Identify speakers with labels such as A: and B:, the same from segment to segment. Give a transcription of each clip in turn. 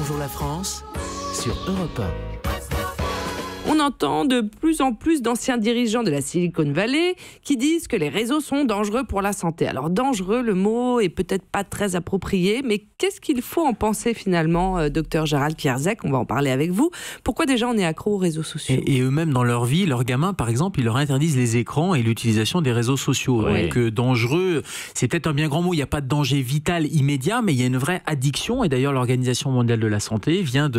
A: Bonjour la France sur Europe 1.
B: On entend de plus en plus d'anciens dirigeants de la Silicon Valley qui disent que les réseaux sont dangereux pour la santé. Alors dangereux, le mot est peut-être pas très approprié, mais qu'est-ce qu'il faut en penser finalement, docteur Gérald Kierzek? On va en parler avec vous. Pourquoi déjà on est accro aux réseaux sociaux?
C: Et eux-mêmes dans leur vie, leurs gamins par exemple, ils leur interdisent les écrans et l'utilisation des réseaux sociaux.
B: Oui.
C: Donc dangereux, c'est peut-être un bien grand mot, il n'y a pas de danger vital immédiat, mais il y a une vraie addiction. Et d'ailleurs l'Organisation mondiale de la santé vient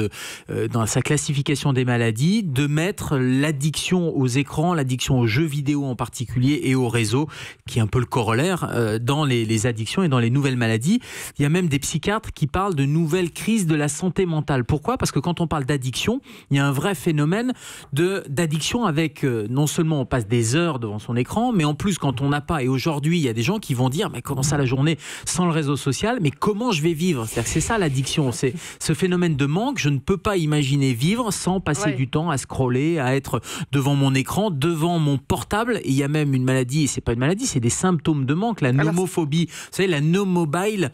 C: dans sa classification des maladies, de mettre l'addiction aux écrans, l'addiction aux jeux vidéo en particulier et aux réseaux, qui est un peu le corollaire, dans les addictions et dans les nouvelles maladies. Il y a même des psychiatres qui parlent de nouvelles crises de la santé mentale. Pourquoi ? Parce que quand on parle d'addiction, il y a un vrai phénomène d'addiction avec, non seulement on passe des heures devant son écran, mais en plus quand on n'a pas, et aujourd'hui il y a des gens qui vont dire, mais comment ça la journée sans le réseau social, mais comment je vais vivre ? C'est-à-dire que c'est ça l'addiction, c'est ce phénomène de manque. Je ne peux pas imaginer vivre sans passer du temps à scroller, à être devant mon écran, devant mon portable. Et il y a même une maladie, et c'est pas une maladie, c'est des symptômes de manque, la nomophobie. Vous savez, la no-mobile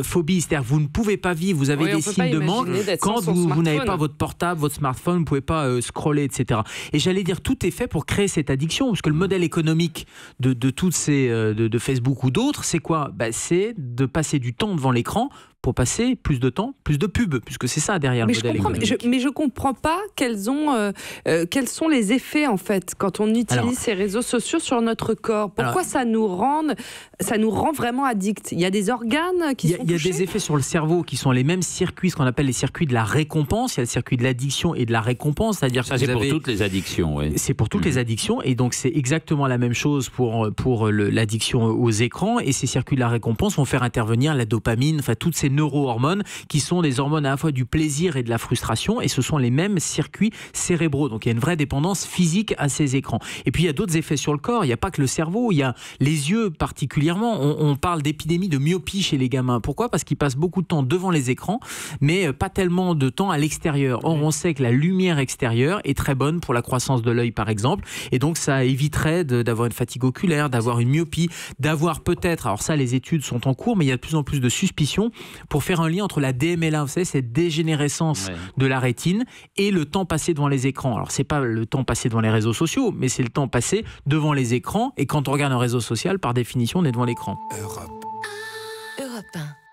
C: phobie, c'est-à-dire vous ne pouvez pas vivre, vous avez des signes de manque quand vous n'avez pas votre portable, votre smartphone, vous ne pouvez pas scroller, etc. Et j'allais dire, tout est fait pour créer cette addiction, parce que le modèle économique de toutes ces de Facebook ou d'autres, c'est quoi ? C'est de passer du temps devant l'écran pour passer plus de temps, plus de pubs, puisque c'est ça derrière le modèle économique.
B: Mais je comprends pas quels sont les effets en fait quand on utilise ces réseaux sociaux sur notre corps. Pourquoi ça nous rend vraiment addicts ? Il y a des organes qui sont touchés ?
C: Il y a des effets sur le cerveau qui sont les mêmes circuits, ce qu'on appelle les circuits de la récompense. Il y a le circuit de l'addiction et de la récompense, c'est-à-dire
D: ça, c'est pour toutes les addictions. Oui.
C: C'est pour toutes les addictions, et donc c'est exactement la même chose pour l'addiction aux écrans. Et ces circuits de la récompense vont faire intervenir la dopamine, enfin toutes ces neurohormones qui sont des hormones à la fois du plaisir et de la frustration, et ce sont les mêmes circuits cérébraux. Donc il y a une vraie dépendance physique à ces écrans. Et puis il y a d'autres effets sur le corps, il n'y a pas que le cerveau, il y a les yeux particulièrement. On parle d'épidémie de myopie chez les gamins. Pourquoi ? Parce qu'ils passent beaucoup de temps devant les écrans, mais pas tellement de temps à l'extérieur. Or on sait que la lumière extérieure est très bonne pour la croissance de l'œil par exemple, et donc ça éviterait d'avoir une fatigue oculaire, d'avoir une myopie, d'avoir peut-être, alors ça les études sont en cours, mais il y a de plus en plus de suspicions pour faire un lien entre la DMLA, vous savez, cette dégénérescence de la rétine, et le temps passé devant les écrans. Alors, c'est pas le temps passé devant les réseaux sociaux, mais c'est le temps passé devant les écrans. Et quand on regarde un réseau social, par définition, on est devant l'écran.
A: Europe 1.